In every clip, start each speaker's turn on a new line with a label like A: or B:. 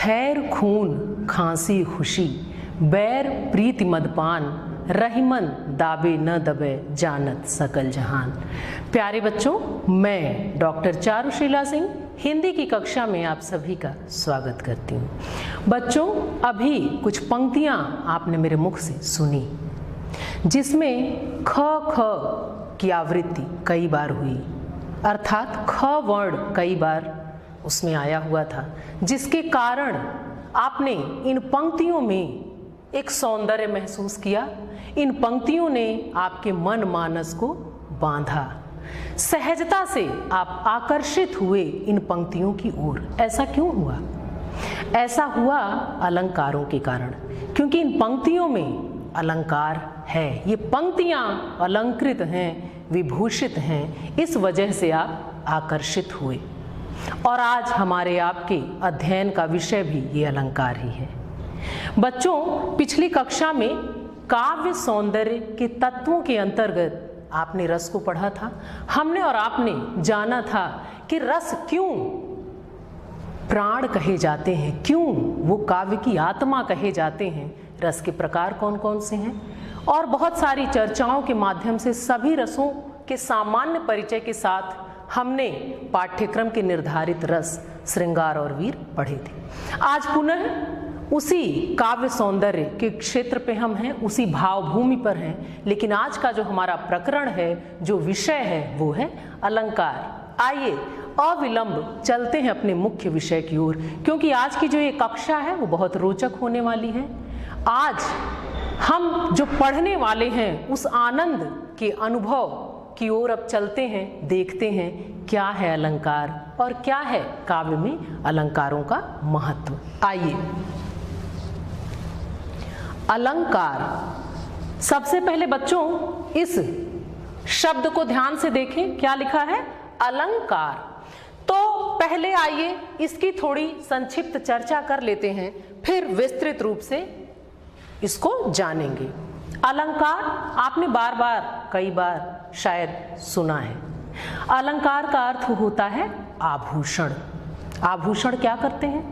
A: खैर खून खांसी खुशी, बैर प्रीति मदपान, रहीमन दाबे न दबे जानत सकल जहान। प्यारे बच्चों, मैं डॉक्टर चारुशीला सिंह हिंदी की कक्षा में आप सभी का स्वागत करती हूँ। बच्चों, अभी कुछ पंक्तियाँ आपने मेरे मुख से सुनी जिसमें ख ख की आवृत्ति कई बार हुई, अर्थात ख वर्ण कई बार उसमें आया हुआ था, जिसके कारण आपने इन पंक्तियों में एक सौंदर्य महसूस किया। इन पंक्तियों ने आपके मन मानस को बांधा, सहजता से आप आकर्षित हुए इन पंक्तियों की ओर। ऐसा क्यों हुआ? ऐसा हुआ अलंकारों के कारण, क्योंकि इन पंक्तियों में अलंकार है। ये पंक्तियां अलंकृत हैं, विभूषित हैं, इस वजह से आप आकर्षित हुए। और आज हमारे आपके अध्ययन का विषय भी ये अलंकार ही है। बच्चों, पिछली कक्षा में काव्य सौंदर्य के तत्वों के अंतर्गत आपने रस को पढ़ा था। हमने और आपने जाना था कि रस क्यों प्राण कहे जाते हैं, क्यों वो काव्य की आत्मा कहे जाते हैं, रस के प्रकार कौन कौन से हैं, और बहुत सारी चर्चाओं के माध्यम से सभी रसों के सामान्य परिचय के साथ हमने पाठ्यक्रम के निर्धारित रस श्रृंगार और वीर पढ़े थे। आज पुनः उसी काव्य सौंदर्य के क्षेत्र पे हम हैं, उसी भावभूमि पर हैं, लेकिन आज का जो हमारा प्रकरण है, जो विषय है, वो है अलंकार। आइए अविलंब चलते हैं अपने मुख्य विषय की ओर, क्योंकि आज की जो ये कक्षा है वो बहुत रोचक होने वाली है। आज हम जो पढ़ने वाले हैं उस आनंद के अनुभव की ओर अब चलते हैं, देखते हैं क्या है अलंकार और क्या है काव्य में अलंकारों का महत्व। आइए, अलंकार। सबसे पहले बच्चों इस शब्द को ध्यान से देखें, क्या लिखा है? अलंकार। तो पहले आइए इसकी थोड़ी संक्षिप्त चर्चा कर लेते हैं, फिर विस्तृत रूप से इसको जानेंगे। अलंकार आपने बार बार कई बार शायद सुना है। अलंकार का अर्थ होता है आभूषण। आभूषण क्या करते हैं?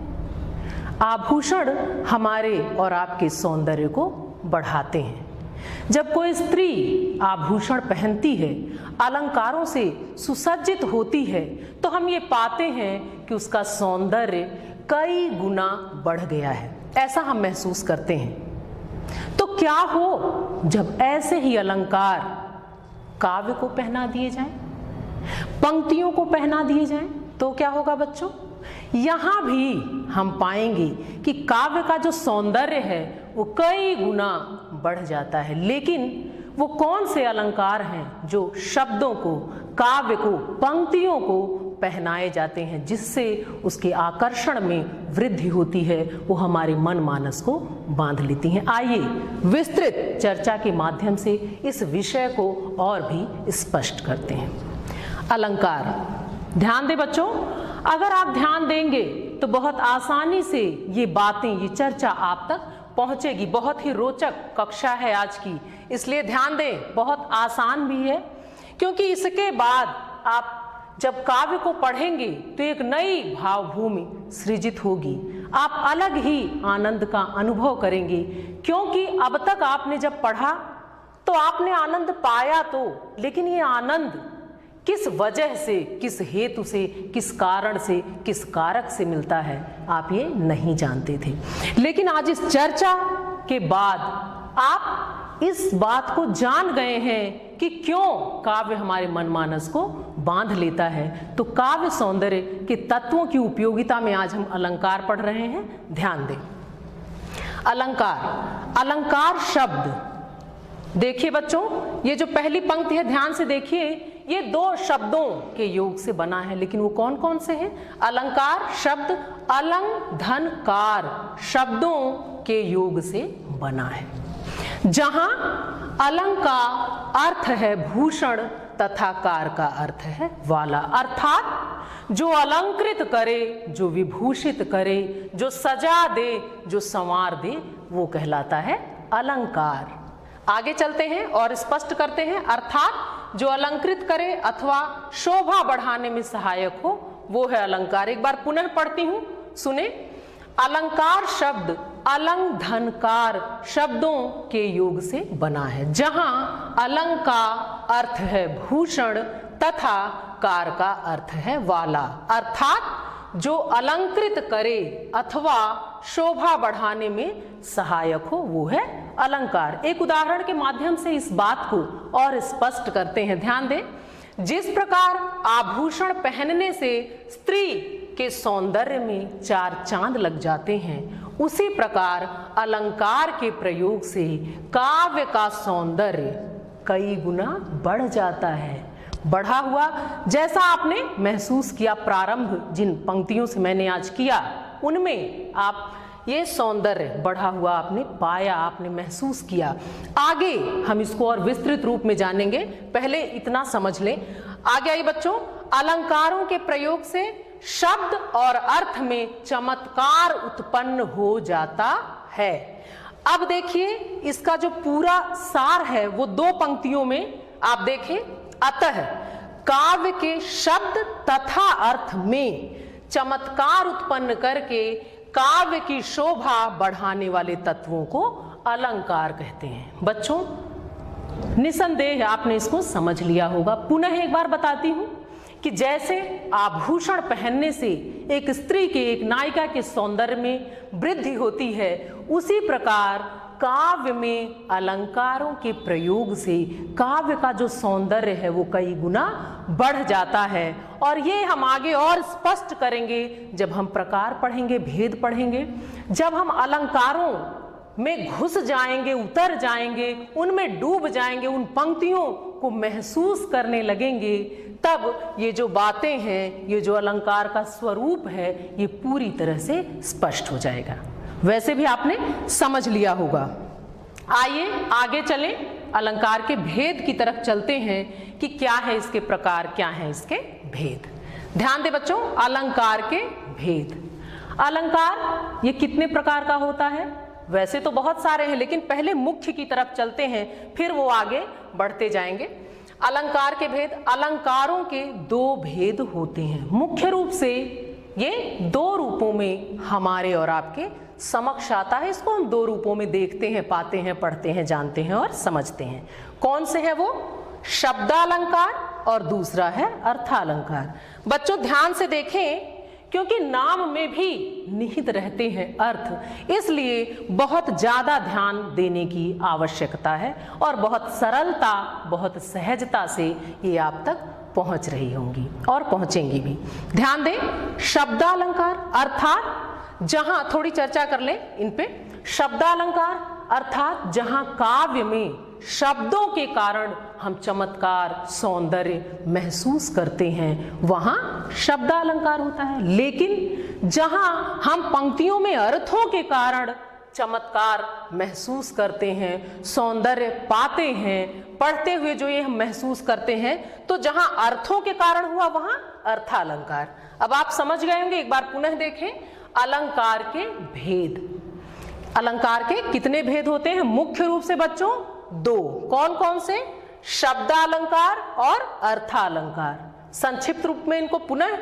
A: आभूषण हमारे और आपके सौंदर्य को बढ़ाते हैं। जब कोई स्त्री आभूषण पहनती है, अलंकारों से सुसज्जित होती है, तो हम ये पाते हैं कि उसका सौंदर्य कई गुना बढ़ गया है, ऐसा हम महसूस करते हैं। तो क्या हो जब ऐसे ही अलंकार काव्य को पहना दिए जाएं, पंक्तियों को पहना दिए जाएं, तो क्या होगा बच्चों? यहां भी हम पाएंगे कि काव्य का जो सौंदर्य है वो कई गुना बढ़ जाता है। लेकिन वो कौन से अलंकार हैं जो शब्दों को, काव्य को, पंक्तियों को पहनाए जाते हैं, जिससे उसके आकर्षण में वृद्धि होती है, वो हमारे मन मानस को बांध लेती हैं। आइए विस्तृत चर्चा के माध्यम से इस विषय को और भी स्पष्ट करते हैं। अलंकार, ध्यान दें बच्चों, अगर आप ध्यान देंगे तो बहुत आसानी से ये बातें, ये चर्चा आप तक पहुंचेगी। बहुत ही रोचक कक्षा है आज की, इसलिए ध्यान दें, बहुत आसान भी है, क्योंकि इसके बाद आप जब काव्य को पढ़ेंगे तो एक नई भावभूमि सृजित होगी। आप अलग ही आनंद का अनुभव करेंगे, क्योंकि अब तक आपने जब पढ़ा तो आपने आनंद पाया तो, लेकिन ये आनंद किस वजह से, किस हेतु से, किस कारण से, किस कारक से मिलता है, आप ये नहीं जानते थे। लेकिन आज इस चर्चा के बाद आप इस बात को जान गए हैं कि क्यों काव्य हमारे मनमानस को बांध लेता है। तो काव्य सौंदर्य के तत्वों की उपयोगिता में आज हम अलंकार पढ़ रहे हैं। ध्यान दें, अलंकार, अलंकार शब्द देखिए बच्चों, ये जो पहली पंक्ति है ध्यान से देखिए, ये दो शब्दों के योग से बना है, लेकिन वो कौन कौन से हैं? अलंकार शब्द अलंग धन कार शब्दों के योग से बना है, जहां अलंग का अर्थ है भूषण तथा कार का अर्थ है वाला, अर्थात जो अलंकृत करे, जो विभूषित करे, जो सजा दे, जो संवार दे, वो कहलाता है अलंकार। आगे चलते हैं और स्पष्ट करते हैं, अर्थात जो अलंकृत करे अथवा शोभा बढ़ाने में सहायक हो, वो है अलंकार। एक बार पुनः पढ़ती हूं, सुने। अलंकार शब्द अलंग धनकार शब्दों के योग से बना है, जहां अलंग का अर्थ है भूषण तथा कार का अर्थ है वाला, अर्थात जो अलंकृत करे अथवा शोभा बढ़ाने में सहायक हो वो है अलंकार। एक उदाहरण के माध्यम से इस बात को और स्पष्ट करते हैं, ध्यान दें। जिस प्रकार आभूषण पहनने से स्त्री के सौंदर्य में चार चांद लग जाते हैं, उसी प्रकार अलंकार के प्रयोग से काव्य का सौंदर्य कई गुना बढ़ जाता है। बढ़ा हुआ जैसा आपने महसूस किया, प्रारंभ जिन पंक्तियों से मैंने आज किया उनमें आप ये सौंदर्य बढ़ा हुआ आपने पाया, आपने महसूस किया। आगे हम इसको और विस्तृत रूप में जानेंगे, पहले इतना समझ लें। आगे आइए बच्चों, अलंकारों के प्रयोग से शब्द और अर्थ में चमत्कार उत्पन्न हो जाता है। अब देखिए इसका जो पूरा सार है वो दो पंक्तियों में आप देखें। अतः काव्य के शब्द तथा अर्थ में चमत्कार उत्पन्न करके काव्य की शोभा बढ़ाने वाले तत्वों को अलंकार कहते हैं। बच्चों निसंदेह आपने इसको समझ लिया होगा। पुनः एक बार बताती हूं कि जैसे आभूषण पहनने से एक स्त्री के, एक नायिका के सौंदर्य में वृद्धि होती है, उसी प्रकार काव्य में अलंकारों के प्रयोग से काव्य का जो सौंदर्य है वो कई गुना बढ़ जाता है। और ये हम आगे और स्पष्ट करेंगे जब हम प्रकार पढ़ेंगे, भेद पढ़ेंगे। जब हम अलंकारों में घुस जाएंगे, उतर जाएंगे, उनमें डूब जाएंगे, उन पंक्तियों को महसूस करने लगेंगे, तब ये जो बातें हैं, ये जो अलंकार का स्वरूप है, ये पूरी तरह से स्पष्ट हो जाएगा। वैसे भी आपने समझ लिया होगा। आइए आगे चलें, अलंकार के भेद की तरफ चलते हैं कि क्या है इसके प्रकार, क्या है इसके भेद। ध्यान दें बच्चों, अलंकार के भेद। अलंकार ये कितने प्रकार का होता है? वैसे तो बहुत सारे हैं, लेकिन पहले मुख्य की तरफ चलते हैं, फिर वो आगे बढ़ते जाएंगे। अलंकार के भेद, अलंकारों के दो भेद होते हैं। मुख्य रूप से ये दो रूपों में हमारे और आपके समक्ष आता है। इसको हम दो रूपों में देखते हैं, पाते हैं, पढ़ते हैं, जानते हैं और समझते हैं। कौन से है वो? शब्दालंकार और दूसरा है अर्थालंकार। बच्चों ध्यान से देखें, क्योंकि नाम में भी निहित रहते हैं अर्थ, इसलिए बहुत ज्यादा ध्यान देने की आवश्यकता है और बहुत सरलता, बहुत सहजता से ये आप तक पहुंच रही होंगी और पहुंचेंगी भी। ध्यान दें, शब्दालंकार अर्थात जहां, थोड़ी चर्चा कर ले इन पे। शब्दालंकार अर्थात जहां काव्य में शब्दों के कारण हम चमत्कार, सौंदर्य महसूस करते हैं, वहां शब्दालंकार होता है। लेकिन जहां हम पंक्तियों में अर्थों के कारण चमत्कार महसूस करते हैं, सौंदर्य पाते हैं, पढ़ते हुए जो ये हम महसूस करते हैं, तो जहां अर्थों के कारण हुआ वहां अर्थालंकार। अब आप समझ गए होंगे, एक बार पुनः देखें अलंकार के भेद। अलंकार के कितने भेद होते हैं? मुख्य रूप से बच्चों दो। कौन कौन से? शब्दालंकार और अर्थालंकार। संक्षिप्त रूप में इनको पुनः,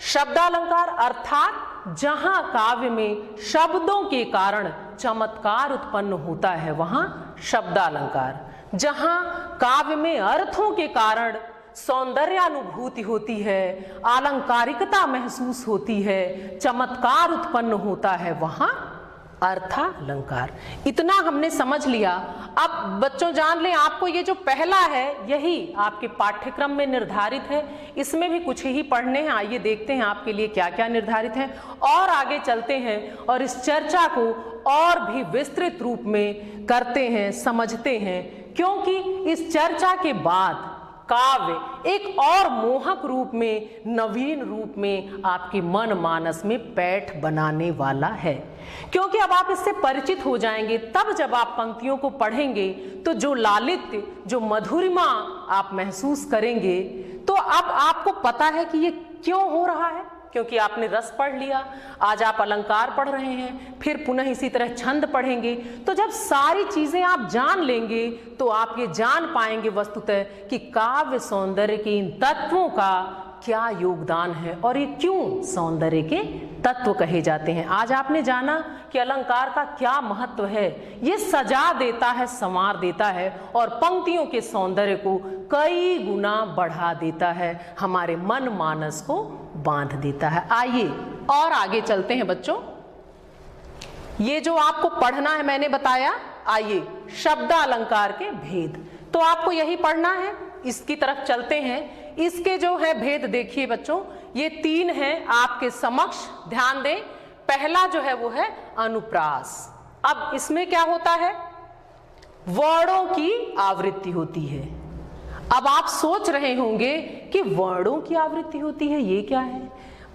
A: शब्दालंकार अर्थात जहां काव्य में शब्दों के कारण चमत्कार उत्पन्न होता है वहां शब्दालंकार। जहां काव्य में अर्थों के कारण सौंदर्यानुभूति होती है, आलंकारिकता महसूस होती है, चमत्कार उत्पन्न होता है, वहां अर्थालंकार। इतना हमने समझ लिया। अब बच्चों जान लें, आपको ये जो पहला है यही आपके पाठ्यक्रम में निर्धारित है। इसमें भी कुछ ही पढ़ने हैं। आइए देखते हैं आपके लिए क्या क्या निर्धारित है और आगे चलते हैं और इस चर्चा को और भी विस्तृत रूप में करते हैं, समझते हैं, क्योंकि इस चर्चा के बाद काव्य एक और मोहक रूप में, नवीन रूप में आपके मन मानस में पैठ बनाने वाला है। क्योंकि अब आप इससे परिचित हो जाएंगे, तब जब आप पंक्तियों को पढ़ेंगे तो जो लालित्य, जो मधुरिमा आप महसूस करेंगे, तो अब आपको पता है कि ये क्यों हो रहा है, क्योंकि आपने रस पढ़ लिया। आज आप अलंकार पढ़ रहे हैं, फिर पुनः इसी तरह छंद पढ़ेंगे। तो जब सारी चीजें आप जान लेंगे तो आप ये जान पाएंगे वस्तुतः कि काव्य सौंदर्य के इन तत्वों का क्या योगदान है और ये क्यों सौंदर्य के तत्व कहे जाते हैं। आज आपने जाना कि अलंकार का क्या महत्व है। ये सजा देता है, संवार देता है और पंक्तियों के सौंदर्य को कई गुना बढ़ा देता है, हमारे मन मानस को बांध देता है। आइए और आगे चलते हैं बच्चों। ये जो आपको पढ़ना है मैंने बताया, आइए शब्द अलंकार के भेद, तो आपको यही पढ़ना है। इसकी तरफ चलते हैं। इसके जो है भेद देखिए बच्चों, ये 3 हैं आपके समक्ष, ध्यान दें। पहला जो है वो है अनुप्रास। अब इसमें क्या होता है, वर्णों की आवृत्ति होती है। अब आप सोच रहे होंगे कि वर्णों की आवृत्ति होती है, ये क्या है।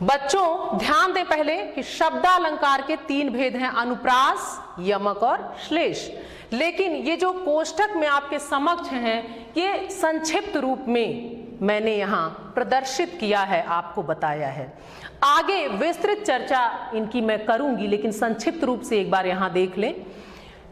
A: बच्चों ध्यान दें पहले कि शब्दालंकार के 3 भेद हैं, अनुप्रास, यमक और श्लेष। लेकिन ये जो कोष्ठक में आपके समक्ष हैं, ये संक्षिप्त रूप में मैंने यहाँ प्रदर्शित किया है, आपको बताया है। आगे विस्तृत चर्चा इनकी मैं करूंगी, लेकिन संक्षिप्त रूप से एक बार यहाँ देख लें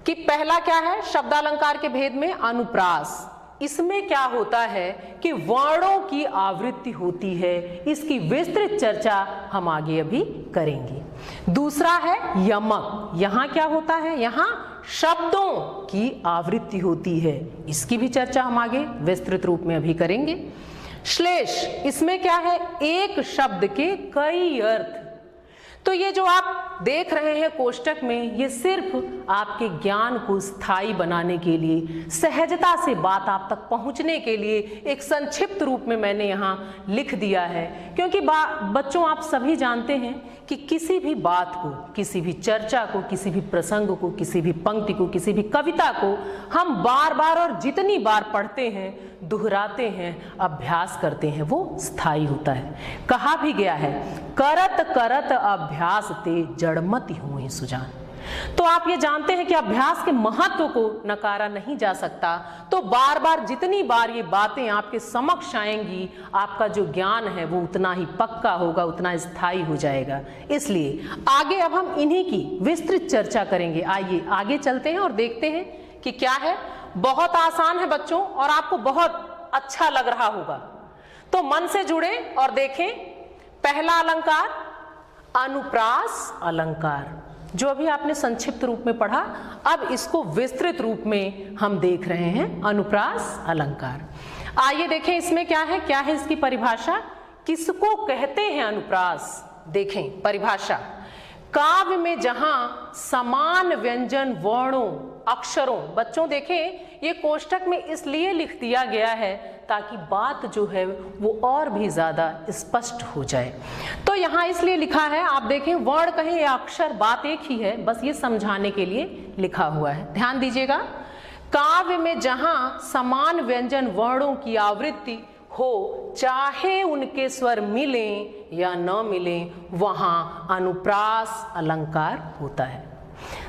A: कि पहला क्या है शब्दालंकार के भेद में, अनुप्रास। इसमें क्या होता है कि वर्णों की आवृत्ति होती है, इसकी विस्तृत चर्चा हम आगे अभी करेंगे। दूसरा है यमक। यहाँ क्या होता है, यहाँ शब्दों की आवृत्ति होती है, इसकी भी चर्चा हम आगे विस्तृत रूप में अभी करेंगे। श्लेष, इसमें क्या है, एक शब्द के कई अर्थ। तो ये जो आप देख रहे हैं कोष्टक में, ये सिर्फ आपके ज्ञान को स्थायी बनाने के लिए, सहजता से बात आप तक पहुंचने के लिए एक संक्षिप्त रूप में मैंने यहाँ लिख दिया है। क्योंकि बच्चों आप सभी जानते हैं कि किसी भी बात को, किसी भी चर्चा को, किसी भी प्रसंग को, किसी भी पंक्ति को, किसी भी कविता को हम बार बार और जितनी बार पढ़ते हैं, दोहराते हैं, अभ्यास करते हैं, वो स्थायी होता है। कहा भी गया है, करत करत अभ्यास ते जड़मति हुए सुजान। तो आप ये जानते हैं कि अभ्यास के महत्व को नकारा नहीं जा सकता। तो बार बार जितनी बार ये बातें आपके समक्ष आएंगी, आपका जो ज्ञान है वो उतना ही पक्का होगा, उतना स्थायी हो जाएगा। इसलिए आगे अब हम इन्हीं की विस्तृत चर्चा करेंगे। आइए आगे चलते हैं और देखते हैं कि क्या है। बहुत आसान है बच्चों और आपको बहुत अच्छा लग रहा होगा, तो मन से जुड़े और देखें। पहला अलंकार अनुप्रास अलंकार, जो अभी आपने संक्षिप्त रूप में पढ़ा, अब इसको विस्तृत रूप में हम देख रहे हैं, अनुप्रास अलंकार। आइए देखें इसमें क्या है, क्या है इसकी परिभाषा, किसको कहते हैं अनुप्रास। देखें परिभाषा, काव्य में जहां समान व्यंजन वर्णों अक्षरों, बच्चों देखें ये कोष्टक में इसलिए लिख दिया गया है ताकि बात जो है वो और भी ज्यादा स्पष्ट हो जाए। तो यहाँ इसलिए लिखा है, आप देखें वर्ण कहें या अक्षर, बात एक ही है, बस ये समझाने के लिए लिखा हुआ है। ध्यान दीजिएगा, काव्य में जहां समान व्यंजन वर्णों की आवृत्ति हो, चाहे उनके स्वर मिलें या न मिलें, वहां अनुप्रास अलंकार होता है।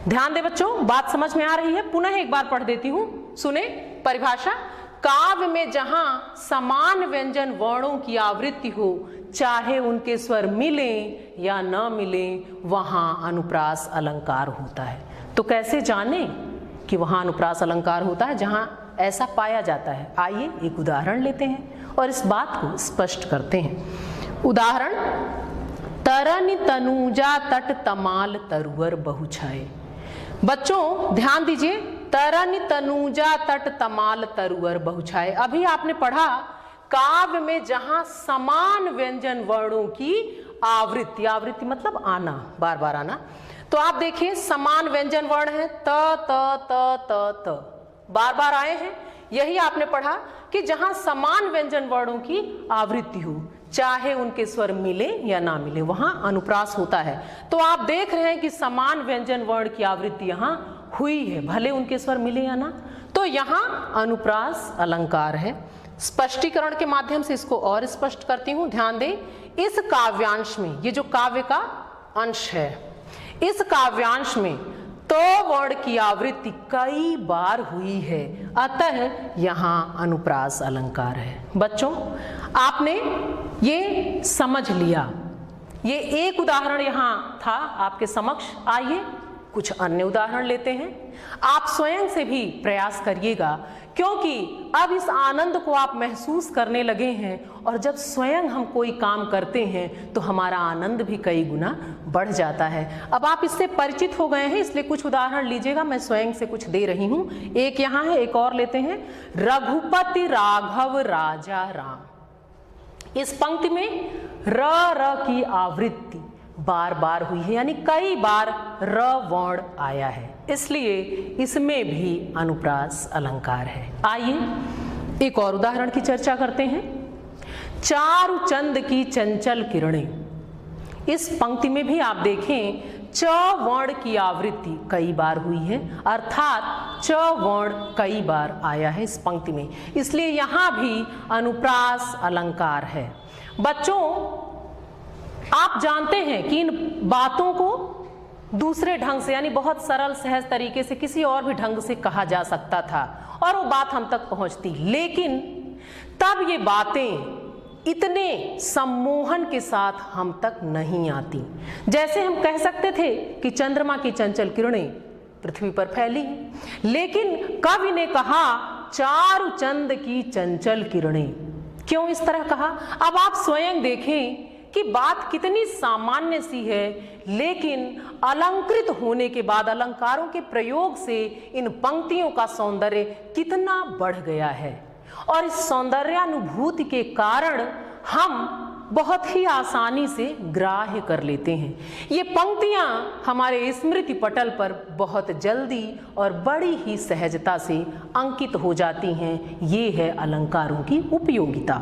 A: ध्यान दे बच्चों, बात समझ में आ रही है। पुनः एक बार पढ़ देती हूं, सुने परिभाषा। काव्य में जहां समान व्यंजन वर्णों की आवृत्ति हो, चाहे उनके स्वर मिलें या न मिलें, वहां अनुप्रास अलंकार होता है। तो कैसे जाने कि वहां अनुप्रास अलंकार होता है जहां ऐसा पाया जाता है। आइए एक उदाहरण लेते हैं और इस बात को स्पष्ट करते हैं। उदाहरण, तरन तनुजा तट तमाल तरुवर बहुछाए। बच्चों ध्यान दीजिए, तरन तनुजा तट तमाल तरुवर बहुछाए। अभी आपने पढ़ा काव्य में जहां समान व्यंजन वर्णों की आवृत्ति, आवृत्ति मतलब आना, बार बार आना। तो आप देखिए समान व्यंजन वर्ण है, त त त त त, बार बार आए हैं। यही आपने पढ़ा कि जहां समान व्यंजन वर्णों की आवृत्ति हो, चाहे उनके स्वर मिले या ना मिले, वहां अनुप्रास होता है। तो आप देख रहे हैं कि समान व्यंजन वर्ण की आवृत्ति यहां हुई है, भले उनके स्वर मिले या ना, तो यहां अनुप्रास अलंकार है। स्पष्टीकरण के माध्यम से इसको और स्पष्ट करती हूं। ध्यान दें, इस काव्यांश में, ये जो काव्य का अंश है, इस काव्यांश में तो वर्ण की आवृत्ति कई बार हुई है, अतः यहां अनुप्रास अलंकार है। बच्चों आपने ये समझ लिया, ये एक उदाहरण यहां था आपके समक्ष। आइए कुछ अन्य उदाहरण लेते हैं। आप स्वयं से भी प्रयास करिएगा, क्योंकि अब इस आनंद को आप महसूस करने लगे हैं और जब स्वयं हम कोई काम करते हैं तो हमारा आनंद भी कई गुना बढ़ जाता है। अब आप इससे परिचित हो गए हैं, इसलिए कुछ उदाहरण लीजिएगा, मैं स्वयं से कुछ दे रही हूं। एक यहाँ है, एक और लेते हैं। रघुपति राघव राजा राम। इस पंक्ति में र की आवृत्ति बार बार हुई है, यानी कई बार र वर्ण आया है, इसलिए इसमें भी अनुप्रास अलंकार है। आइए एक और उदाहरण की चर्चा करते हैं। चारु चंद की चंचल किरणें। इस पंक्ति में भी आप देखें च वर्ण की आवृत्ति कई बार हुई है, अर्थात च वर्ण कई बार आया है इस पंक्ति में, इसलिए यहां भी अनुप्रास अलंकार है। बच्चों, आप जानते हैं कि इन बातों को दूसरे ढंग से, यानी बहुत सरल सहज तरीके से किसी और भी ढंग से कहा जा सकता था और वो बात हम तक पहुंचती, लेकिन तब ये बातें इतने सम्मोहन के साथ हम तक नहीं आती। जैसे हम कह सकते थे कि चंद्रमा की चंचल किरणें पृथ्वी पर फैली, लेकिन कवि ने कहा चारु चंद की चंचल किरणें। क्यों इस तरह कहा? अब आप स्वयं देखें कि बात कितनी सामान्य सी है, लेकिन अलंकृत होने के बाद, अलंकारों के प्रयोग से इन पंक्तियों का सौंदर्य कितना बढ़ गया है और इस सौंदर्यानुभूति के कारण हम बहुत ही आसानी से ग्राह्य कर लेते हैं। ये पंक्तियां हमारे स्मृति पटल पर बहुत जल्दी और बड़ी ही सहजता से अंकित हो जाती हैं। ये है अलंकारों की उपयोगिता।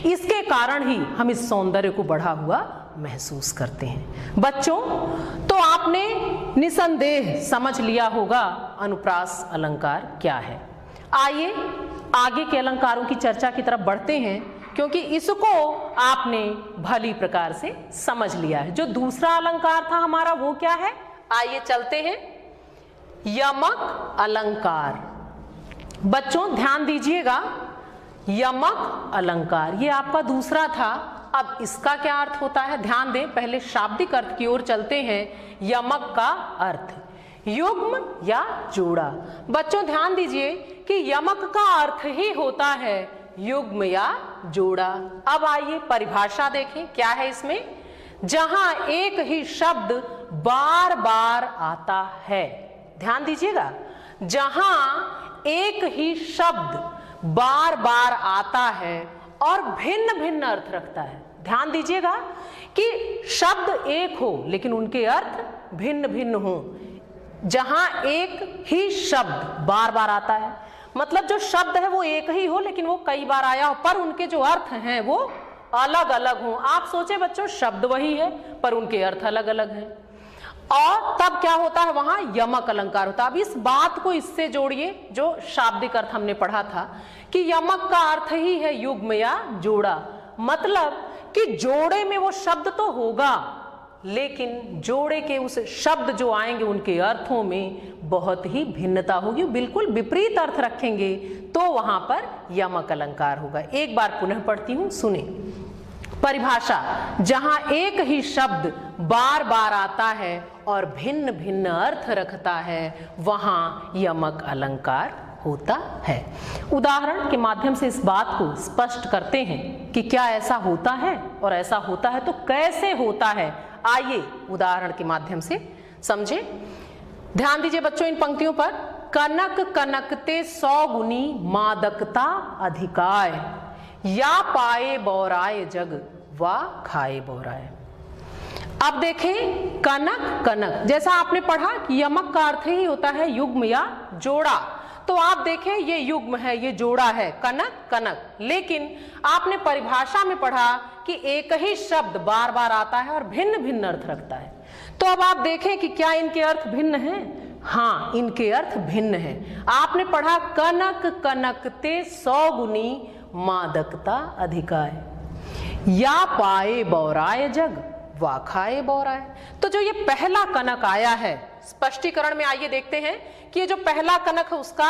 A: इसके कारण ही हम इस सौंदर्य को बढ़ा हुआ महसूस करते हैं। बच्चों, तो आपने निसंदेह समझ लिया होगा अनुप्रास अलंकार क्या है। आइए आगे के अलंकारों की चर्चा की तरफ बढ़ते हैं, क्योंकि इसको आपने भली प्रकार से समझ लिया है। जो दूसरा अलंकार था हमारा वो क्या है? आइए चलते हैं। यमक अलंकार। बच्चों ध्यान दीजिएगा, यमक अलंकार ये आपका दूसरा था। अब इसका क्या अर्थ होता है ध्यान दें। पहले शाब्दिक अर्थ की ओर चलते हैं। यमक का अर्थ युग्म या जोड़ा। बच्चों ध्यान दीजिए कि यमक का अर्थ ही होता है युग्म या जोड़ा। अब आइए परिभाषा देखें क्या है इसमें। जहां एक ही शब्द बार बार आता है, ध्यान दीजिएगा, जहां एक ही शब्द बार बार आता है और भिन्न भिन्न अर्थ रखता है। ध्यान दीजिएगा कि शब्द एक हो लेकिन उनके अर्थ भिन्न भिन्न हो। जहां एक ही शब्द बार बार आता है, मतलब जो शब्द है वो एक ही हो लेकिन वो कई बार आया हो, पर उनके जो अर्थ हैं वो अलग अलग हो। आप सोचे बच्चों, शब्द वही है पर उनके अर्थ अलग अलग हैं, और तब क्या होता है, वहां यमक अलंकार होता है। अब इस बात को इससे जोड़िए जो शाब्दिक अर्थ हमने पढ़ा था कि यमक का अर्थ ही है युग्म या जोड़ा। मतलब कि जोड़े में वो शब्द तो होगा लेकिन जोड़े के उस शब्द जो आएंगे उनके अर्थों में बहुत ही भिन्नता होगी, बिल्कुल विपरीत अर्थ रखेंगे तो वहां पर यमक अलंकार होगा। एक बार पुनः पढ़ती हूं, सुने परिभाषा। जहां एक ही शब्द बार बार आता है और भिन्न भिन्न अर्थ रखता है वहां यमक अलंकार होता है। उदाहरण के माध्यम से इस बात को स्पष्ट करते हैं कि क्या ऐसा होता है, और ऐसा होता है तो कैसे होता है। आइए उदाहरण के माध्यम से समझे। ध्यान दीजिए बच्चों इन पंक्तियों पर। कनक कनकते 100 गुनी मादकता अधिकाय, या पाए बौराए जग वा खाए बौराए। अब देखें कनक कनक, जैसा आपने पढ़ा कि यमक का अर्थ ही होता है युग्म या जोड़ा, तो आप देखें ये युग्म है, ये जोड़ा है, कनक कनक। लेकिन आपने परिभाषा में पढ़ा कि एक ही शब्द बार बार आता है और भिन्न भिन्न अर्थ रखता है। तो अब आप देखें कि क्या इनके अर्थ भिन्न हैं? हाँ, इनके अर्थ भिन्न हैं। आपने पढ़ा कनक कनकते 100 गुनी मादकता अधिकाय, या पाए बौराए जग वा खाए बौराए। तो जो ये पहला कनक आया है, स्पष्टीकरण में आइए देखते हैं कि ये जो पहला कनक है उसका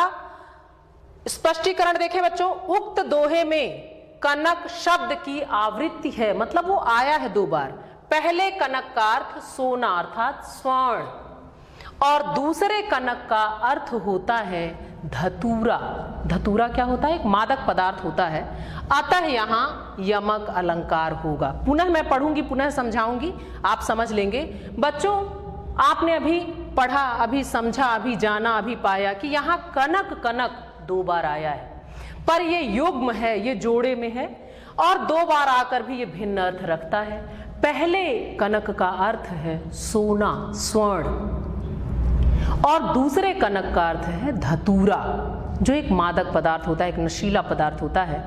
A: स्पष्टीकरण देखें बच्चों। उक्त दोहे में कनक शब्द की आवृत्ति है, मतलब वो आया है 2 बार। पहले कनक का अर्थ सोना अर्थात स्वर्ण, और दूसरे कनक का अर्थ होता है धतूरा। धतूरा क्या होता है? एक मादक पदार्थ होता है। अतः यहाँ यमक अलंकार होगा। पुनः मैं पढ़ूंगी, पुनः समझाऊंगी, आप समझ लेंगे। बच्चों, आपने अभी पढ़ा, अभी समझा, अभी जाना, अभी पाया कि यहाँ कनक कनक 2 बार आया है, पर ये युग्म है, ये जोड़े में है, और 2 बार आकर भी ये भिन्न अर्थ रखता है। पहले कनक का अर्थ है सोना, स्वर्ण, और दूसरे कनक का अर्थ है धतूरा, जो एक मादक पदार्थ होता है, एक नशीला पदार्थ होता है।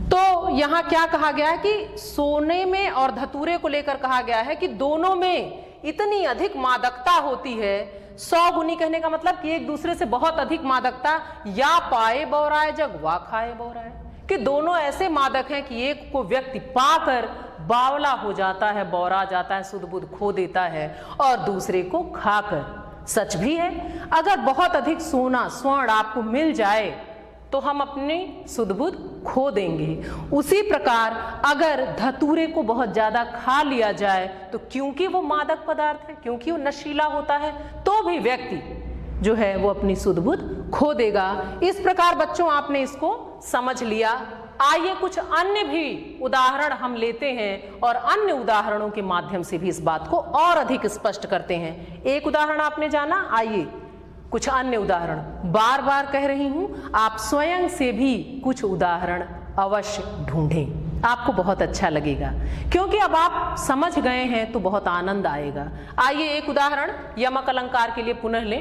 A: तो यहाँ क्या कहा गया है कि सोने में और धतूरे को लेकर कहा गया है कि दोनों में इतनी अधिक मादकता होती है। 100 गुनी कहने का मतलब कि एक दूसरे से बहुत अधिक मादकता, या पाए बौराए जग वा खाए बौराए, कि दोनों ऐसे मादक हैं कि एक को व्यक्ति पाकर बावला हो जाता है, बौरा जाता है, सुध बुध खो देता है, और दूसरे को खाकर। सच भी है, अगर बहुत अधिक सोना, स्वर्ण आपको मिल जाए तो हम अपनी सुध बुध खो देंगे। उसी प्रकार अगर धतूरे को बहुत ज्यादा खा लिया जाए तो क्योंकि वो मादक पदार्थ है, क्योंकि वो नशीला होता है, तो भी व्यक्ति जो है वो अपनी सुध बुध खो देगा। इस प्रकार बच्चों आपने इसको समझ लिया। आइए कुछ अन्य भी उदाहरण हम लेते हैं और अन्य उदाहरणों के माध्यम से भी इस बात को और अधिक स्पष्ट करते हैं। एक उदाहरण आपने जाना, आइए कुछ अन्य उदाहरण। बार बार कह रही हूं, आप स्वयं से भी कुछ उदाहरण अवश्य ढूंढें, आपको बहुत अच्छा लगेगा, क्योंकि अब आप समझ गए हैं तो बहुत आनंद आएगा। आइए एक उदाहरण यमक अलंकार के लिए पुनः लें।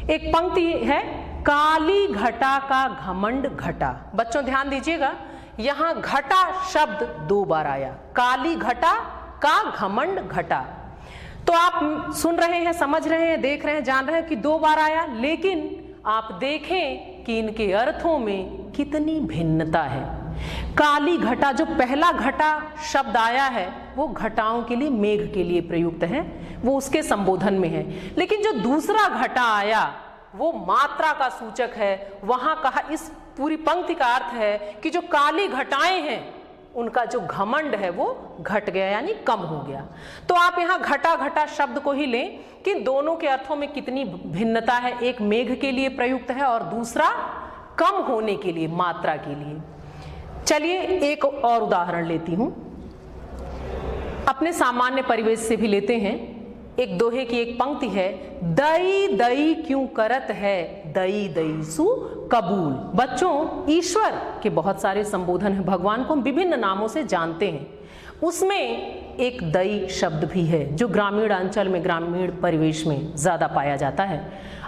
A: एक पंक्ति है, काली घटा का घमंड घटा। बच्चों ध्यान दीजिएगा, यहाँ घटा शब्द 2 बार आया, काली घटा का घमंड घटा। तो आप सुन रहे हैं, समझ रहे हैं, देख रहे हैं, जान रहे हैं कि 2 बार आया, लेकिन आप देखें कि इनके अर्थों में कितनी भिन्नता है। काली घटा, जो पहला घटा शब्द आया है वो घटाओं के लिए, मेघ के लिए प्रयुक्त है, वो उसके संबोधन में है। लेकिन जो दूसरा घटा आया वो मात्रा का सूचक है। वहां कहा, इस पूरी पंक्ति का अर्थ है कि जो काली घटाएं हैं उनका जो घमंड है वो घट गया, यानी कम हो गया। तो आप यहाँ घटा घटा शब्द को ही लें कि दोनों के अर्थों में कितनी भिन्नता है। एक मेघ के लिए प्रयुक्त है और दूसरा कम होने के लिए, मात्रा के लिए। चलिए एक और उदाहरण लेती हूं, अपने सामान्य परिवेश से भी लेते हैं। एक दोहे की एक पंक्ति है, दई दई क्यों करत है, दई दई सु कबूल। बच्चों, ईश्वर के बहुत सारे संबोधन हैं, भगवान को हम विभिन्न नामों से जानते हैं। उसमें एक दई शब्द भी है जो ग्रामीण अंचल में, ग्रामीण परिवेश में ज्यादा पाया जाता है।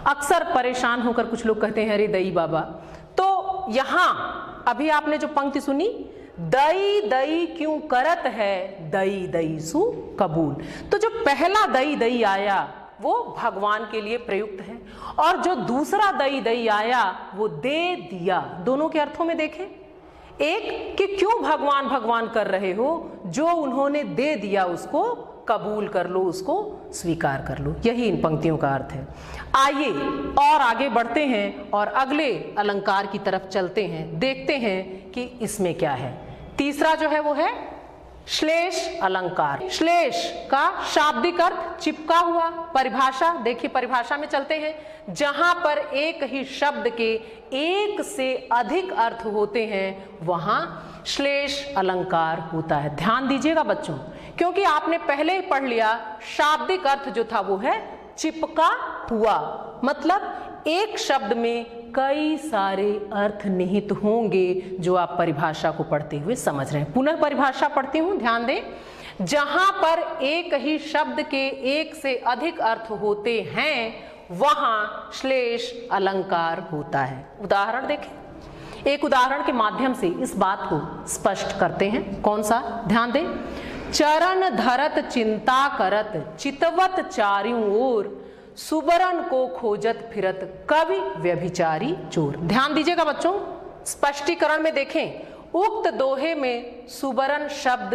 A: अक्सर परेशान होकर कुछ लोग कहते हैं, अरे दई बाबा। तो यहाँ अभी आपने जो पंक्ति सुनी, दई दई क्यों करत है, दई दई सु कबूल। तो जो पहला दई दई आया वो भगवान के लिए प्रयुक्त है, और जो दूसरा दई दई आया वो दे दिया। दोनों के अर्थों में देखें, एक कि क्यों भगवान भगवान कर रहे हो, जो उन्होंने दे दिया उसको कबूल कर लो, उसको स्वीकार कर लो। यही इन पंक्तियों का अर्थ है। आइए और आगे बढ़ते हैं और अगले अलंकार की तरफ चलते हैं, देखते हैं कि इसमें क्या है। तीसरा जो है वो है श्लेष अलंकार। श्लेष का शाब्दिक अर्थ चिपका हुआ। परिभाषा देखिए, परिभाषा में चलते हैं। जहां पर एक ही शब्द के एक से अधिक अर्थ होते हैं वहां श्लेष अलंकार होता है। ध्यान दीजिएगा बच्चों, क्योंकि आपने पहले ही पढ़ लिया, शाब्दिक अर्थ जो था वो है चिपका हुआ, मतलब एक शब्द में कई सारे अर्थ निहित होंगे, जो आप परिभाषा को पढ़ते हुए समझ रहे हैं। पुनः परिभाषा पढ़ती हूं, ध्यान दें। जहां पर एक ही शब्द के एक से अधिक अर्थ होते हैं वहां श्लेष अलंकार होता है। उदाहरण देखें, एक उदाहरण के माध्यम से इस बात को स्पष्ट करते हैं। कौन सा? ध्यान दें। चरण धरत चिंता करत, चितवत चारों ओर, सुबरन को खोजत फिरत, कवि व्यभिचारी चोर। ध्यान दीजिएगा बच्चों, स्पष्टीकरण में देखें। उक्त दोहे में सुबरन शब्द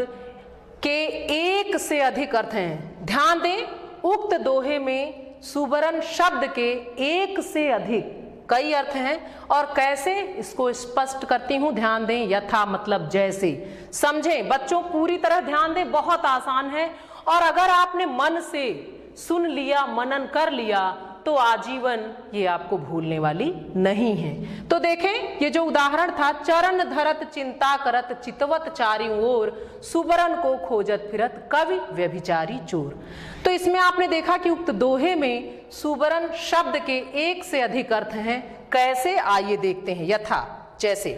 A: के एक से अधिक अर्थ हैं। ध्यान दें, उक्त दोहे में सुबरन शब्द के एक से अधिक कई अर्थ हैं। और कैसे, इसको स्पष्ट करती हूं, ध्यान दें। यथा मतलब जैसे, समझें बच्चों, पूरी तरह ध्यान दें, बहुत आसान है। और अगर आपने मन से सुन लिया, मनन कर लिया, तो आजीवन ये आपको भूलने वाली नहीं है। तो देखें, ये जो उदाहरण था, चरण धरत चिंता करत चितवत चारि ओर सुबरन को खोजत फिरत कवि व्यभिचारी चोर। तो इसमें आपने देखा कि उक्त दोहे में सुबरन शब्द के एक से अधिक अर्थ हैं। कैसे, आइए देखते हैं। यथा, जैसे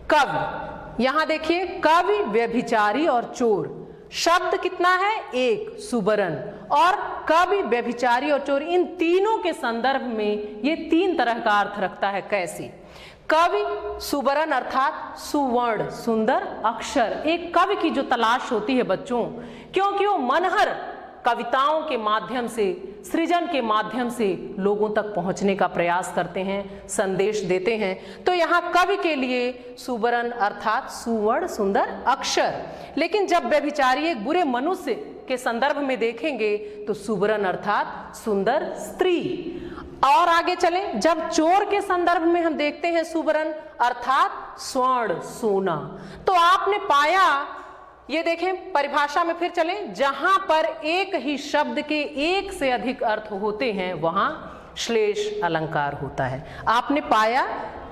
A: कवि, यहां देखिए कवि व्यभिचारी और चोर, शब्द कितना है, एक, सुबरन, और कवि व्यभिचारी और चोर, इन तीनों के संदर्भ में ये तीन तरह का अर्थ रखता है। कैसे, कवि सुबरन अर्थात सुवर्ण सुंदर अक्षर, एक कवि की जो तलाश होती है बच्चों, क्योंकि वो मनहर कविताओं के माध्यम से, सृजन के माध्यम से लोगों तक पहुंचने का प्रयास करते हैं, संदेश देते हैं। तो यहाँ कवि के लिए सुबरन अर्थात सुवर्ण सुंदर अक्षर, लेकिन जब व्यभिचारी एक बुरे मनुष्य के संदर्भ में देखेंगे तो सुबरन अर्थात सुंदर स्त्री। और आगे चलें, जब चोर के संदर्भ में हम देखते हैं सुबरन अर्थात स्वर्ण सोना। तो आपने पाया, ये देखें परिभाषा में फिर चलें, जहां पर एक ही शब्द के एक से अधिक अर्थ होते हैं वहां श्लेष अलंकार होता है। आपने पाया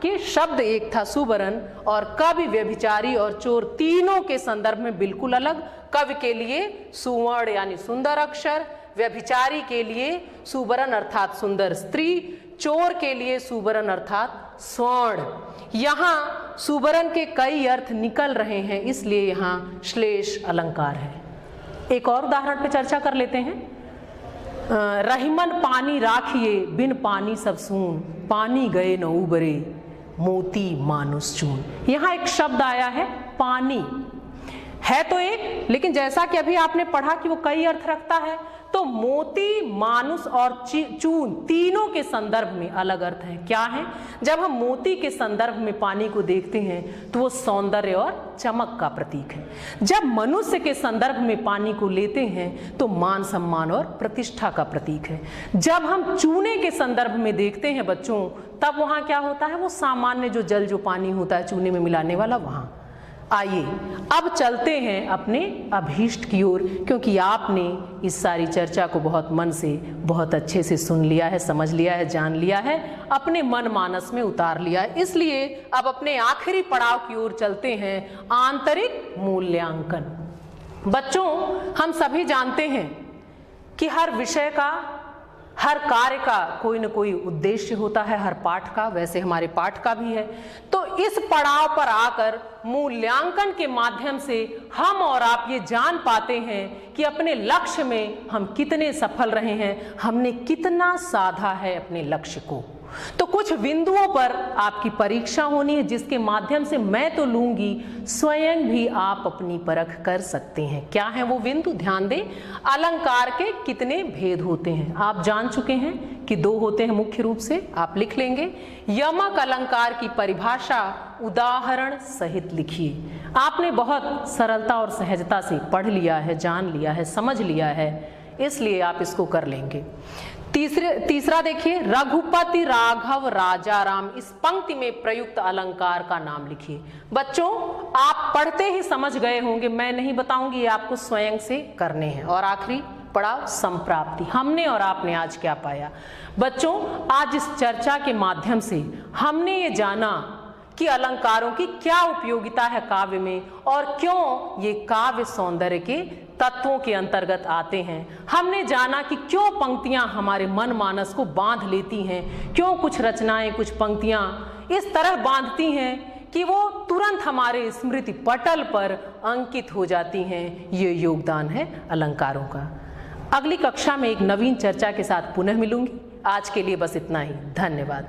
A: कि शब्द एक था सुबरन, और कवि व्यभिचारी और चोर तीनों के संदर्भ में बिल्कुल अलग। कवि के लिए सुवर्ण यानी सुंदर अक्षर, व्यभिचारी के लिए सुबरन अर्थात सुंदर स्त्री, चोर के लिए सुबरन अर्थात स्वर्ण। यहाँ सुबरन के कई अर्थ निकल रहे हैं, इसलिए यहाँ श्लेष अलंकार है। एक और उदाहरण पे चर्चा कर लेते हैं। रहीमन पानी राखिए बिन पानी सब सून, पानी गए न उबरे मोती मानुस चून। यहाँ एक शब्द आया है पानी, है तो एक, लेकिन जैसा कि अभी आपने पढ़ा कि वो कई अर्थ रखता है, तो मोती मानुस और चून तीनों के संदर्भ में अलग अर्थ है। क्या है, जब हम मोती के संदर्भ में पानी को देखते हैं तो वो सौंदर्य और चमक का प्रतीक है। जब मनुष्य के संदर्भ में पानी को लेते हैं तो मान सम्मान और प्रतिष्ठा का प्रतीक है। जब हम चूने के संदर्भ में देखते हैं बच्चों, तब वहां क्या होता है, वो सामान्य जो जल जो पानी होता है चूने में मिलाने वाला, वहां। आइए अब चलते हैं अपने अभीष्ट की ओर, क्योंकि आपने इस सारी चर्चा को बहुत मन से, बहुत अच्छे से सुन लिया है, समझ लिया है, जान लिया है, अपने मन मानस में उतार लिया है। इसलिए अब अपने आखिरी पड़ाव की ओर चलते हैं, आंतरिक मूल्यांकन। बच्चों, हम सभी जानते हैं कि हर विषय का, हर कार्य का कोई न कोई उद्देश्य होता है, हर पाठ का, वैसे हमारे पाठ का भी है। तो इस पड़ाव पर आकर मूल्यांकन के माध्यम से हम और आप ये जान पाते हैं कि अपने लक्ष्य में हम कितने सफल रहे हैं, हमने कितना साधा है अपने लक्ष्य को। तो कुछ बिंदुओं पर आपकी परीक्षा होनी है, जिसके माध्यम से मैं तो लूंगी, स्वयं भी आप अपनी परख कर सकते हैं। क्या है वो बिंदु, ध्यान दें। अलंकार के कितने भेद होते हैं आप जान चुके हैं कि 2 होते हैं मुख्य रूप से, आप लिख लेंगे। यमक अलंकार की परिभाषा उदाहरण सहित लिखिए। आपने बहुत सरलता और सहजता से पढ़ लिया है, जान लिया है, समझ लिया है, इसलिए आप इसको कर लेंगे। तीसरा देखिए, रघुपति राघव राजा राम, इस पंक्ति में प्रयुक्त अलंकार का नाम लिखिए। बच्चों, आप पढ़ते ही समझ गए होंगे, मैं नहीं बताऊंगी, ये आपको स्वयं से करने हैं। और आखिरी पड़ाव संप्राप्ति। हमने और आपने आज क्या पाया बच्चों? आज इस चर्चा के माध्यम से हमने ये जाना कि अलंकारों की क्या उपयोगिता है काव्य में, और क्यों ये काव्य सौंदर्य के तत्वों के अंतर्गत आते हैं। हमने जाना कि क्यों पंक्तियां हमारे मन मानस को बांध लेती हैं, क्यों कुछ रचनाएं, कुछ पंक्तियां इस तरह बांधती हैं कि वो तुरंत हमारे स्मृति पटल पर अंकित हो जाती हैं। ये योगदान है अलंकारों का। अगली कक्षा में एक नवीन चर्चा के साथ पुनः मिलूंगी। आज के लिए बस इतना ही। धन्यवाद।